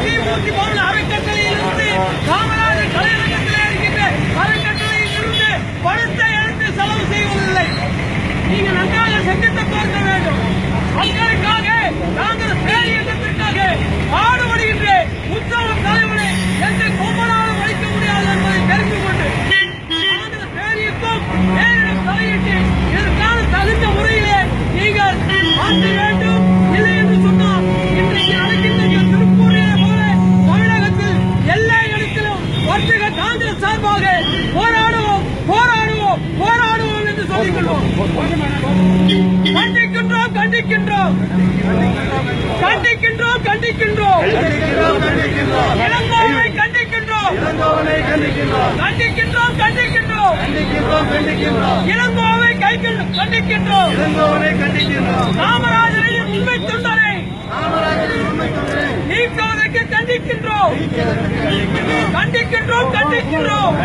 தீமூர்த்தி பவன் அறக்கட்டளையிலிருந்து காமராஜர் கலையரங்கத்திலே இருக்கின்ற அறக்கட்டளையிலிருந்து பணத்தை எடுத்து செலவு செய்வதில்லை. நீங்க நன்றாக சங்கத்தை பார்க்க வேண்டும். மக்களுக்காக நாங்கள் பேர் இயக்கத்திற்காக பாடுபடுகின்ற உற்சவ தலைவனை எந்த கும்பலாலும் அளிக்க முடியாது என்பதை தெரிந்து கொண்டு நாங்கள் பேர் இயக்கம் பேரிடம் தலையிட்டு இதற்கான தகுந்த முறையிலே நீங்கள் மாற்ற வேண்டும். இல்லை என்று சொன்னால் இன்றைக்கு நடக்கின்ற திருப்பூரிலே போல தமிழகத்தில் எல்லா இடத்திலும் வர்த்தக காங்கிரஸ் சார்பாக போராடுவோம் போராடுவோம் போராடுவோம் என்று சொல்லிக் கொள்வோம். கண்டிக்கின்றோம் கண்டிக்கின்றோம் கண்டிக்கின்றோம் கண்டிக்கின்றோம் இளங்கோவை கண்டிக்கின்றோம் கண்டிக்கின்றோம் கண்டிக்கின்றோம் இளங்கோவை கண்டிக்கின்றோம் காமராஜரின் உண்மை தொண்டரை நீக்குவதற்கு கண்டிக்கின்றோம் கண்டிக்கின்றோம் கண்டிக்கின்றோம்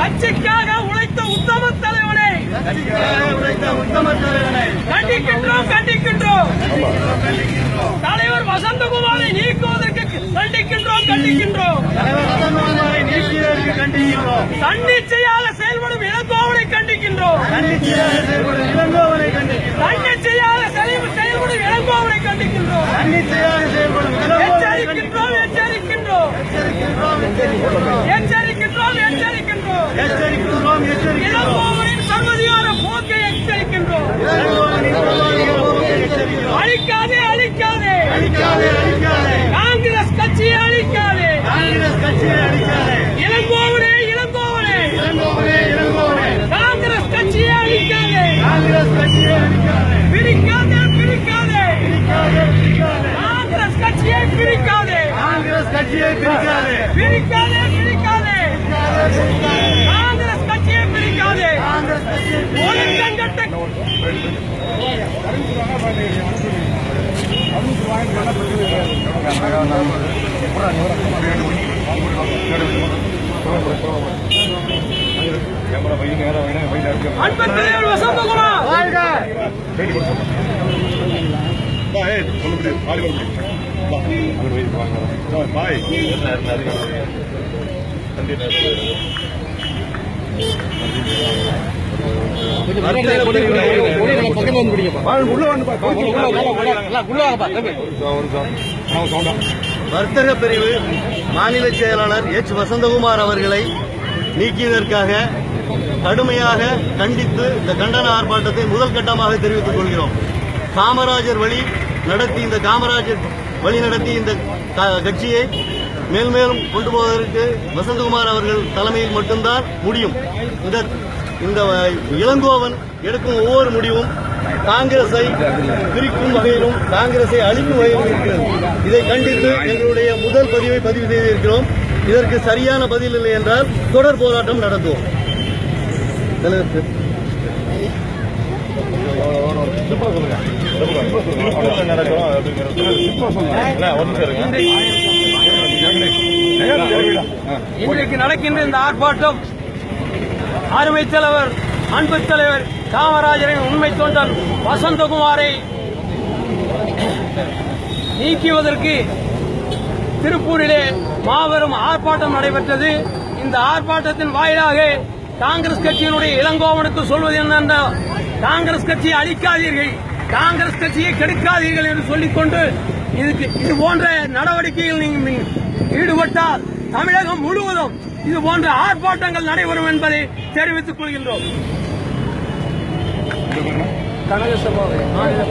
கட்சிக்காக உழைத்த உத்தம தலைவனை கண்டிக்கின்றோம் கண்டிக்கின்றோம் தலைவர் வசந்தகுமாரை நீக்குவதற்கு கண்டிக்கின்றோம் கண்டிக்கின்றோம் தன்னிச்சையாக செயல்படும் இளங்கோவனை கண்டிக்கின்றோம் தன்னிச்சையாக செயல்படும் இளங்கோவனை கண்டிக்கின்றோம் எச்சரிக்கின்றோம் எச்சரிக்கின்றோம் எச்சரிக்கின்றோம் எச்சரிக்கின்றோம் இளங்கோவனின் சர்வதிகார போக்கை எச்சரிக்கின்றோம். அழிக்காதே அழிக்காதே காங்கிரஸ் கட்சியை அழிக்காதே இளங்கோவனே இளங்கோவனே காங்கிரஸ் கட்சியை அழிக்காதே பிரிக்காதே பிரிக்காதே காங்கிரஸ் கட்சியை பிரிக்காதே பிரிக்காதே பிரிக்காதே காங்கிரஸ் கட்சியை பிரிக்காதே ஒழுங்கட்ட அன்பர் வசந்தகுமார் வர்த்தக பிரிவு மாநில செயலாளர் எச் வசந்தகுமார் அவர்களை நீக்கியதற்காக கடுமையாக கண்டித்து இந்த கண்டன ஆர்ப்பாட்டத்தை முதல் கட்டமாக தெரிவித்துக் கொள்கிறோம். காமராஜர் வழி நடத்தி இந்த கட்சியை மேல்மேலும் கொண்டு போவதற்கு வசந்தகுமார் அவர்கள் தலைமையில் மட்டும்தான் முடியும். இந்த இளங்கோவன் எடுக்கும் ஒவ்வொரு முடிவும் காங்கிரஸை பிரிக்கும் வகையிலும் காங்கிரஸை அழிக்கும் வகையிலும் இருக்கிறது. இதை கண்டித்து எங்களுடைய முதல் பதிவை பதிவு செய்திருக்கிறோம். இதற்கு சரியான பதில் இல்லை என்றால் தொடர் போராட்டம் நடத்துவோம். இன்றைக்கு நடக்கின்ற இந்த ஆர்ப்பாட்டம் அருமை தலைவர் அன்பு தலைவர் காமராஜரின் உண்மை தொண்டன் வசந்தகுமாரை நீக்குவதற்கு திருப்பூரிலே மாபெரும் ஆர்ப்பாட்டம் நடைபெற்றது. இந்த ஆர்ப்பாட்டத்தின் வாயிலாக காங்கிரஸ் கட்சியினுடைய இளங்கோவனுக்கு சொல்வது என்னென்றால் காங்கிரஸ் கட்சியை அழிக்காதீர்கள் காங்கிரஸ் கட்சியை கெடுக்காதீர்கள் என்று சொல்லிக்கொண்டு இது போன்ற நடவடிக்கைகள் நீங்கள் ஈடுபட்டால் தமிழகம் முழுவதும் இது போன்ற ஆர்ப்பாட்டங்கள் நடைபெறும் என்பதை தெரிவித்துக் கொள்கின்றோம்.